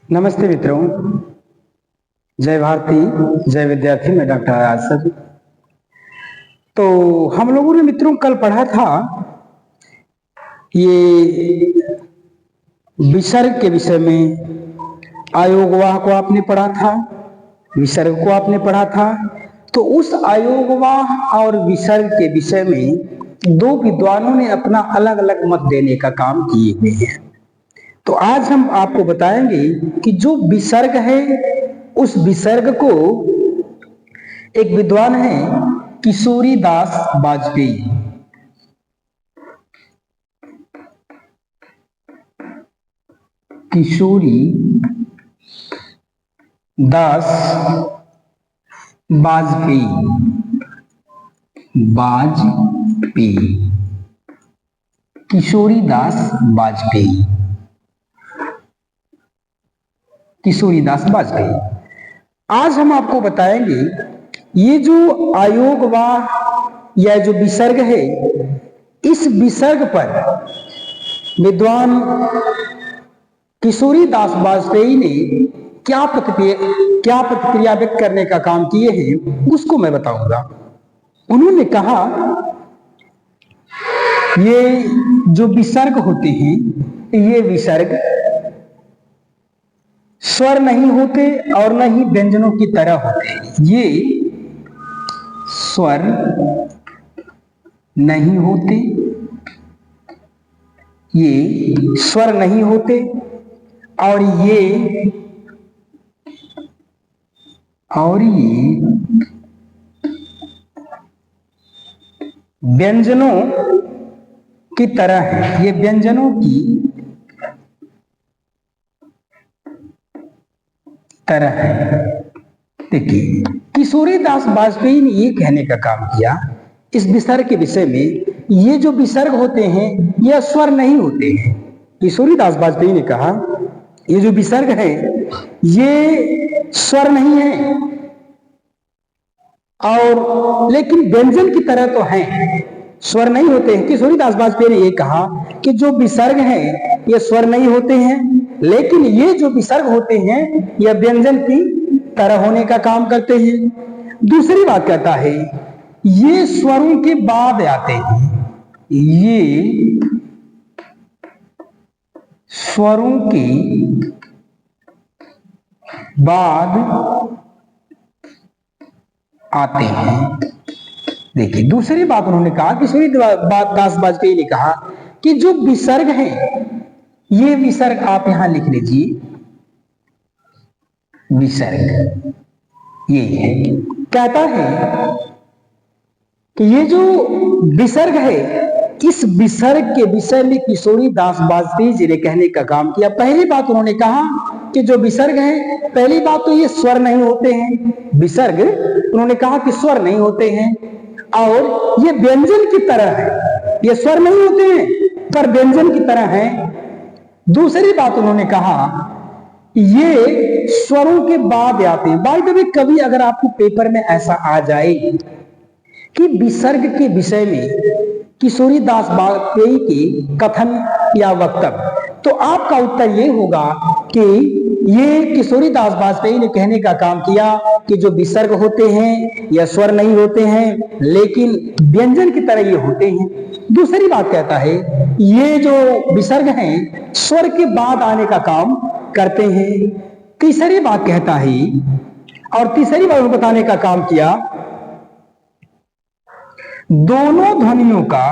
नमस्ते मित्रों। जय भारती, जय विद्यार्थी। मैं डॉक्टर आजाद सर। तो हम लोगों ने मित्रों कल पढ़ा था ये विसर्ग के विषय में। आयोगवाह को आपने पढ़ा था, विसर्ग को आपने पढ़ा था। तो उस आयोगवाह और विसर्ग के विषय में दो विद्वानों ने अपना अलग अलग मत देने का काम किए हुए हैं। तो आज हम आपको बताएंगे कि जो विसर्ग है उस विसर्ग को एक विद्वान है किशोरी दास वाजपेयी। किशोरी दास वाजपेयी किशोरी दास वाजपेयी किशोरी दास वाजपेयी। आज हम आपको बताएंगे ये जो आयोगवाह या जो विसर्ग है, इस विसर्ग पर विद्वान किशोरी दास वाजपेयी ने क्या प्रतिक्रिया व्यक्त करने का काम किए हैं उसको मैं बताऊंगा। उन्होंने कहा ये जो विसर्ग होते हैं, ये विसर्ग स्वर नहीं होते और न ही व्यंजनों की तरह होते। ये स्वर नहीं होते, ये स्वर नहीं होते और ये व्यंजनों की तरह है। ये व्यंजनों की तरह है। देखिए, किशोरी दास वाजपेयी ने ये कहने का काम किया इस विसर्ग के विषय में, ये जो विसर्ग होते हैं ये स्वर नहीं होते हैं। किशोरी दास वाजपेयी ने कहा ये जो विसर्ग है ये स्वर नहीं है और लेकिन व्यंजन की तरह तो है, स्वर नहीं होते हैं। किशोरी दास वाजपेयी ने ये कहा कि जो विसर्ग है ये स्वर नहीं होते हैं, लेकिन ये जो विसर्ग होते हैं यह व्यंजन की तरह होने का काम करते हैं। दूसरी बात कहता है ये स्वरों के बाद आते हैं, ये स्वरों के बाद आते हैं। देखिए, दूसरी बात उन्होंने कहा, किशोरी दास वाजपेयी ने कहा कि जो विसर्ग है, ये विसर्ग आप यहां लिख लीजिए, विसर्ग ये है। कहता है कि ये जो विसर्ग है, इस विसर्ग के विषय में किशोरी दास वाजपेयी जी ने कहने का काम किया। पहली बात उन्होंने कहा कि जो विसर्ग है, पहली बात तो ये स्वर नहीं होते हैं। विसर्ग उन्होंने कहा कि स्वर नहीं होते हैं और ये व्यंजन की तरह है। ये स्वर नहीं होते हैं पर व्यंजन की तरह है। दूसरी बात उन्होंने कहा ये स्वरों के बाद आते हैं। बाय द वे, कभी अगर आपको पेपर में ऐसा आ जाए कि विसर्ग के विषय में किशोरी दास वाजपेयी के कथन या वक्तव्य, तो आपका उत्तर ये होगा कि ये किशोरी दास वाजपेयी ने कहने का काम किया कि जो विसर्ग होते हैं यह स्वर नहीं होते हैं लेकिन व्यंजन की तरह ये होते हैं। दूसरी बात कहता है ये जो विसर्ग हैं स्वर के बाद आने का काम करते हैं। तीसरी बात कहता है और तीसरी बात बताने का काम किया, दोनों ध्वनियों का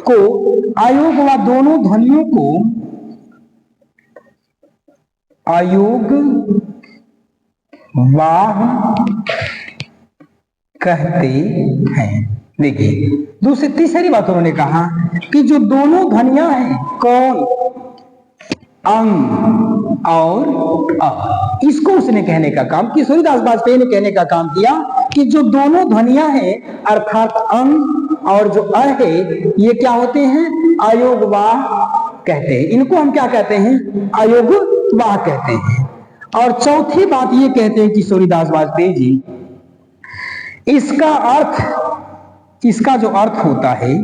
को आयोगवाह, दोनों ध्वनियों को आयोगवाह कहते हैं। देखिए, तीसरी बात उन्होंने कहा कि जो दोनों ध्वनियां हैं, कौन, अंग और अ, इसको उसने कहने का काम, किशोरी दास वाजपेयी ने कहने का काम किया कि जो दोनों ध्वनियां हैं अर्थात अंग और जो अ है ये क्या होते हैं, आयोगवाह कहते हैं। इनको हम क्या कहते हैं, आयोगवाह कहते हैं। और चौथी बात ये कहते हैं किशोरी दास वाजपेयी जी इसका अर्थ, इसका जो अर्थ होता है,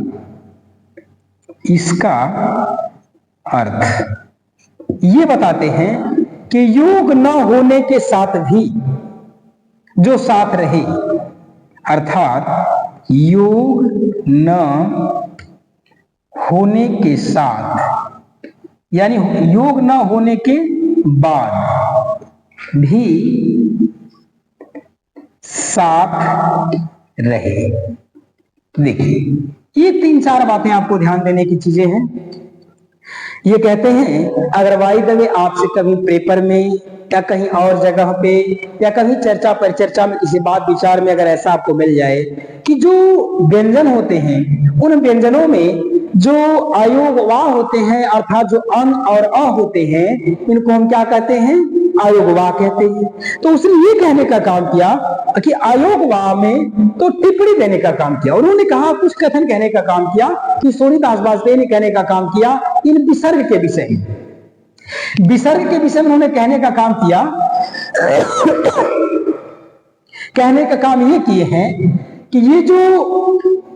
इसका अर्थ ये बताते हैं कि योग न होने के साथ भी जो साथ रहे, अर्थात योग न होने के साथ, यानी योग न होने के बाद भी साथ रहे। देखिए, ये 3-4 बातें आपको ध्यान देने की चीजें हैं। ये कहते हैं अगर बाय द वे आपसे कभी पेपर में या कहीं और जगह पे या कभी चर्चा परिचर्चा में किसी बात विचार में अगर ऐसा आपको मिल जाए कि जो व्यंजन होते हैं उन व्यंजनों में जो अयोग वा होते हैं, अर्थात जो अन और अ होते हैं, इनको हम क्या कहते हैं? अयोग वा कहते हैं। तो उसने ये कहने का काम किया कि अयोग वा में तो टिप्पणी देने का काम किया, और उन्होंने कहा कुछ कथन कहने का काम किया कि किशोरीदास बाजपेयी ने कहने का काम किया इन विसर्ग के विषय में। विसर्ग के विषय में उन्होंने कहने का काम किया कहने का काम ये किए हैं कि ये जो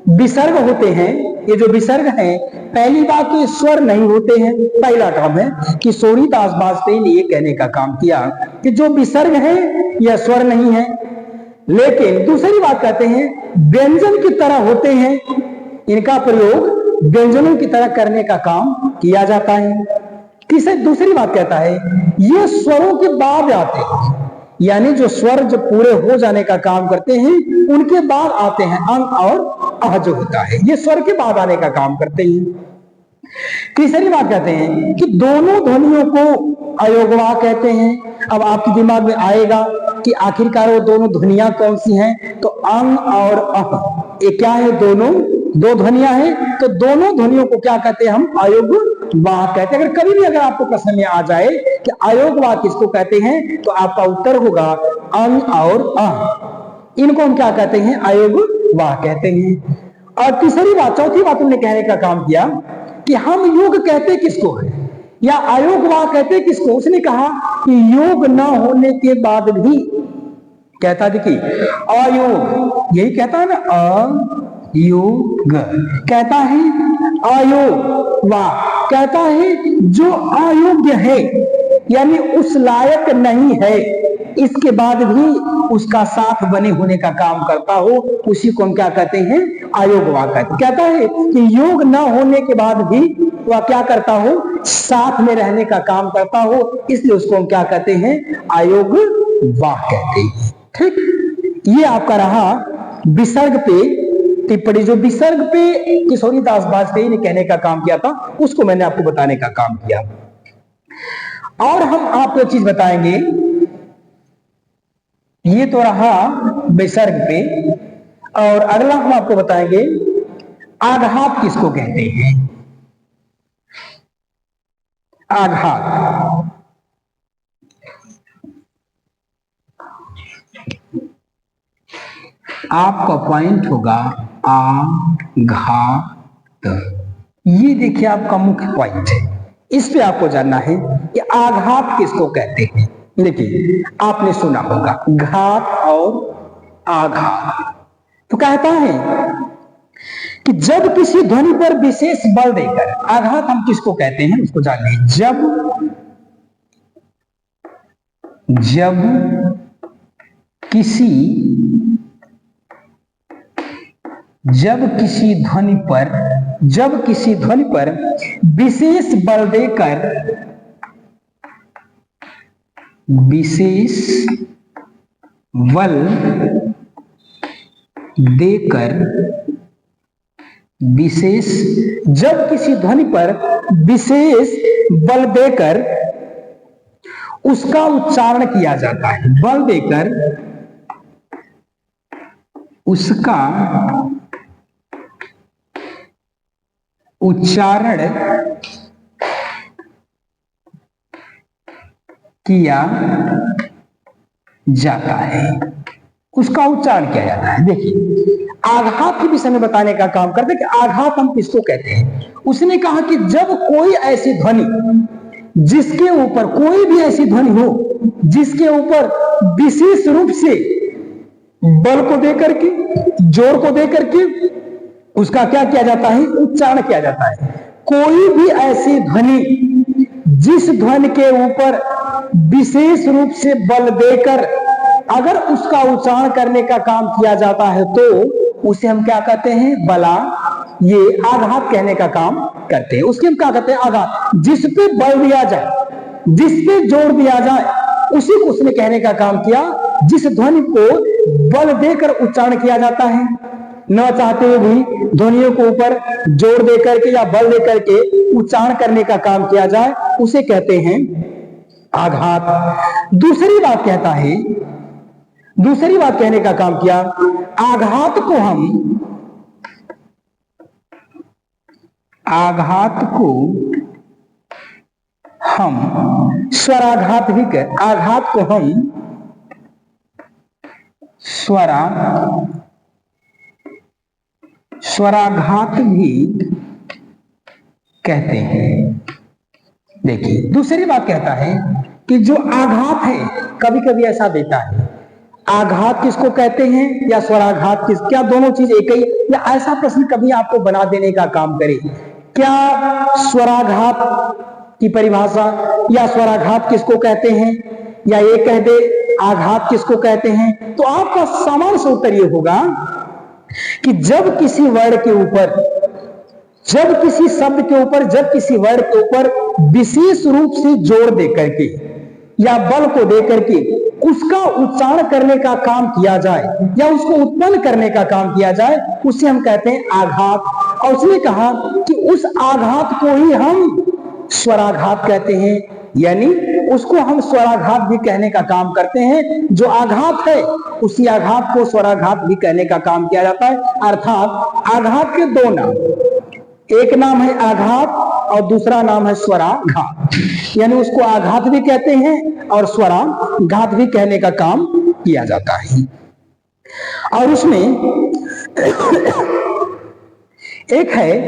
विसर्ग होते हैं, ये जो विसर्ग हैं, पहली बात तो स्वर नहीं होते हैं, पहला काम है। किशोरीदास बाजपेयी ने ये कहने का काम किया कि जो विसर्ग है यह स्वर नहीं है, लेकिन दूसरी बात कहते हैं व्यंजन की तरह होते हैं, इनका प्रयोग व्यंजनों की तरह करने का काम किया जाता है। दूसरी बात कहता है ये स्वरों के बाद आते हैं, यानी जो स्वर जो पूरे हो जाने का काम करते हैं उनके बाद आते हैं अं और अह जो होता है, ये स्वर के बाद आने का काम करते हैं। तीसरी बात कहते हैं कि दोनों ध्वनियों को अयोगवा कहते हैं। अब आपके दिमाग में आएगा कि आखिरकार वो दोनों ध्वनियां कौन सी हैं? तो अं और अह, ये क्या है? दोनों दो ध्वनियां हैं, तो दोनों ध्वनियों को क्या कहते हैं? हम अयोगवा कहते हैं। अगर कभी भी अगर आपको प्रश्न में आ जाए कि अयोगवा किसको कहते हैं, तो आपका उत्तर होगा अं और अह, इनको हम क्या कहते हैं? अयोगवा कहते हैं। और तीसरी बात, चौथी बात उन्होंने कहने का काम किया कि हम योग कहते किसको है या अयोगवा कहते किसको? उसने कहा कि योग न होने के बाद भी, कहता देखिए अयोग, यही कहता है ना, अयोग कहता है, अयोगवा कहता है जो अयोग्य है, यानी उस लायक नहीं है, इसके बाद भी उसका साथ बने होने का काम करता हो, उसी को हम क्या कहते हैं? अयोगवा कहते। कहता है कि योग न होने के बाद भी वह क्या करता हो? साथ में रहने का काम करता हो, इसलिए उसको हम क्या कहते हैं? अयोगवा कहते हैं। ठीक, ये आपका रहा विसर्ग पे टिप्पणी। जो विसर्ग पे किशोरीदास बाजपेयी ने कहने का काम किया था, उसको मैंने आपको बताने का काम किया। और हम आपको एक चीज बताएंगे, ये तो रहा विसर्ग पे, और अगला हम आपको बताएंगे आघात किसको कहते हैं? आघात, आपका पॉइंट होगा आघात। ये देखिए आपका मुख्य पॉइंट है, इस पे आपको जानना है कि आघात किसको कहते हैं। देखिए आपने सुना होगा घात और आघात। तो कहता है कि जब किसी ध्वनि पर विशेष बल देकर, आघात हम किसको कहते हैं उसको जान लें। जब किसी ध्वनि पर विशेष बल देकर उसका उच्चारण किया जाता है। बल देकर उसका उच्चारण किया जाता है, उसका उच्चारण किया जाता है। देखिए आघात के विषय में बताने का काम करते कि आघात हम किसको कहते हैं। उसने कहा कि जब कोई ऐसी ध्वनि जिसके ऊपर, कोई भी ऐसी ध्वनि हो जिसके ऊपर विशेष रूप से बल को देकर के, जोर को देकर के उसका क्या किया जाता है, उच्चारण किया जाता है। कोई भी ऐसी ध्वनि जिस ध्वनि के ऊपर विशेष रूप से बल देकर अगर उसका उच्चारण करने का काम किया जाता है तो उसे हम क्या कहते हैं, बला, ये आघात कहने का काम करते हैं। उसके हम क्या कहते हैं, आघात। जिस पे बल दिया जाए, जिस पे जोर दिया जाए, उसी को उसने कहने का काम किया। जिस ध्वनि को बल देकर उच्चारण किया जाता है, न चाहते हुए भी ध्वनियों को ऊपर जोर देकर के या बल देकर के उच्चारण करने का काम किया जाए, उसे कहते हैं आघात। दूसरी बात कहता है, दूसरी बात कहने का काम किया, आघात को हम स्वराघात भी कह, आघात को हम स्वराघात भी कहते हैं। देखिए दूसरी बात कहता है कि जो आघात है, कभी कभी ऐसा देता है, आघात किसको कहते हैं या स्वराघात किस, क्या दोनों चीज एक ही, या ऐसा प्रश्न कभी आपको बना देने का काम करे, क्या स्वराघात की परिभाषा या स्वराघात किसको कहते हैं, या ये कह दे आघात किसको कहते हैं, तो आपका सामान्य से उत्तर ये होगा कि जब किसी वर्ड के ऊपर, जब किसी शब्द के ऊपर, जब किसी वर्ड के ऊपर विशेष रूप से जोर देकर के या बल को देकर के उसका उच्चारण करने का काम किया जाए या उसको उत्पन्न करने का काम किया जाए, उसे हम कहते हैं आघात। और उसने कहा कि उस आघात को ही हम स्वराघात कहते हैं, यानी उसको हम स्वराघात भी कहने का काम करते हैं। जो आघात है उसी आघात को स्वराघात भी कहने का काम किया जाता है। अर्थात आघात के दो नाम, एक नाम है आघात और दूसरा नाम है स्वराघात, यानी उसको आघात भी कहते हैं और स्वराघात भी कहने का काम किया जाता है। और उसमें एक है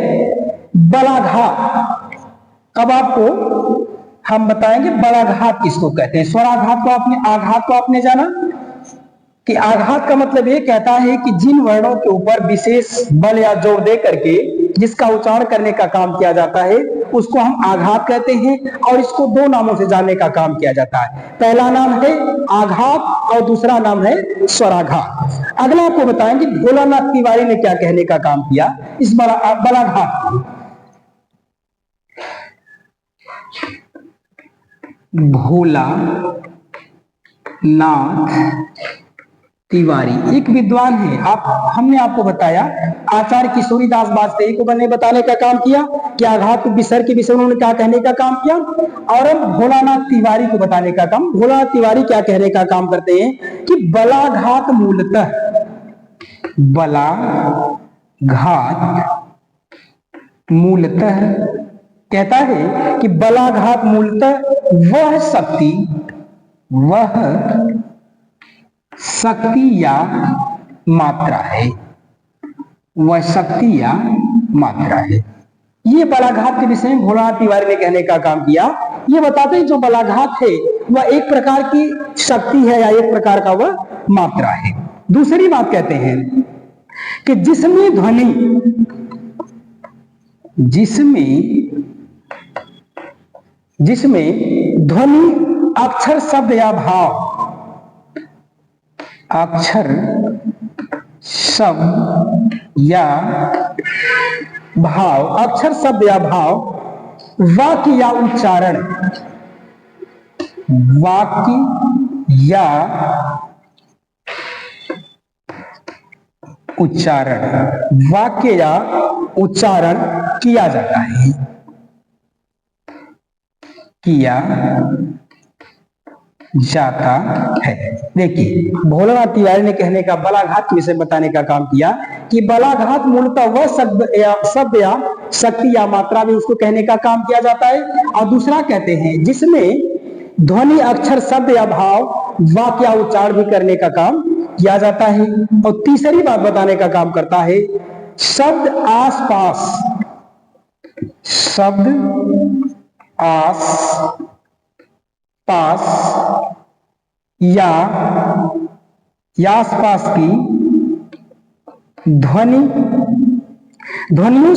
बलाघात। अब आपको हम बताएंगे बलाघात किसको कहते हैं। स्वराघात को आपने, आघात को आपने जाना कि आघात का मतलब ये कहता है कि जिन वर्णों के ऊपर विशेष बल या जोर दे करके जिसका उच्चारण करने का काम किया जाता है उसको हम आघात कहते हैं। और इसको दो नामों से जानने का काम किया जाता है। पहला नाम है आघात और दूसरा नाम है स्वराघात। अगला आपको बताएंगे भोलानाथ तिवारी ने क्या कहने का काम किया इस बलाघात। भोलानाथ तिवारी एक विद्वान है। हमने आपको बताया आचार्य किशोरीदास बाजपेयी को बताने का काम किया कि आघात विसर्ग के विषय उन्होंने क्या कहने का काम किया। और अब भोलानाथ तिवारी को बताने का काम, भोलानाथ तिवारी क्या कहने का काम करते हैं कि बलाघात मूलतः, बलाघात मूलतः कहता है कि बलाघात मूलतः वह शक्ति या मात्रा है, वह शक्ति या मात्रा है। ये बलाघात के विषय में भोलानाथ तिवारी ने कहने का काम किया। ये बताते हैं जो बलाघात है वह एक प्रकार की शक्ति है या एक प्रकार का वह मात्रा है। दूसरी बात कहते हैं कि जिसमें ध्वनि अक्षर शब्द या भाव, अक्षर शब्द या भाव, अक्षर शब्द या भाव, वाक्य या उच्चारण, वाक्य या उच्चारण, वाक्य या उच्चारण किया जाता है, किया जाता है। देखिए भोलानाथ तिवारी ने कहने का बलाघात के विषय बताने का काम किया कि बलाघात मूलतः वह शब्द या शक्ति या मात्रा में उसको कहने का काम किया जाता है। और दूसरा कहते हैं जिसमें ध्वनि अक्षर शब्द या भाव वाक्य या उच्चारण भी करने का काम किया जाता है। और तीसरी बात बताने का काम करता है शब्द आसपास, शब्द आस पास या आसपास की ध्वनियों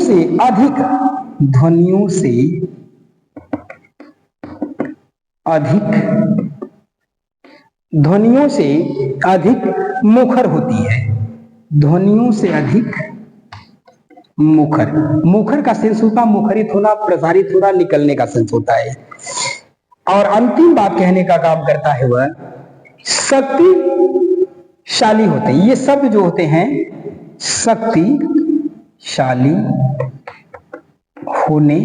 से अधिक मुखर होती है। ध्वनियों से अधिक मुखर का सेंस होता है मुखरित होना, प्रसारित होना, निकलने का सेंस होता है। और अंतिम बात कहने का काम करता है वह शक्तिशाली होते हैं। ये शब्द जो होते हैं शक्तिशाली होने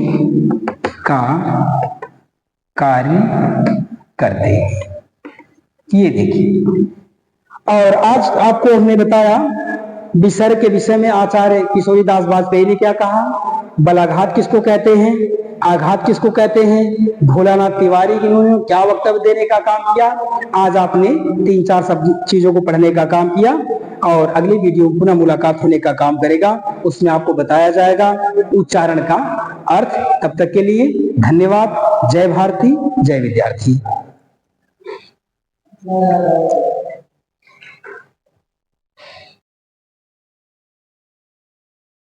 का कार्य करते हैं। ये देखिए, और आज आपको हमने बताया विसर्ग के विषय में आचार्य किशोरीदास वाजपेयी ने क्या कहा, बलाघात किसको कहते हैं, आघात किसको कहते हैं, भोलानाथ तिवारी इन्होंने क्या वक्तव्य देने का काम किया। आज आपने 3-4 सब चीजों को पढ़ने का काम किया और अगली वीडियो पुनः मुलाकात होने का काम करेगा, उसमें आपको बताया जाएगा उच्चारण का अर्थ। तब तक के लिए धन्यवाद। जय भारती, जय विद्यार्थी।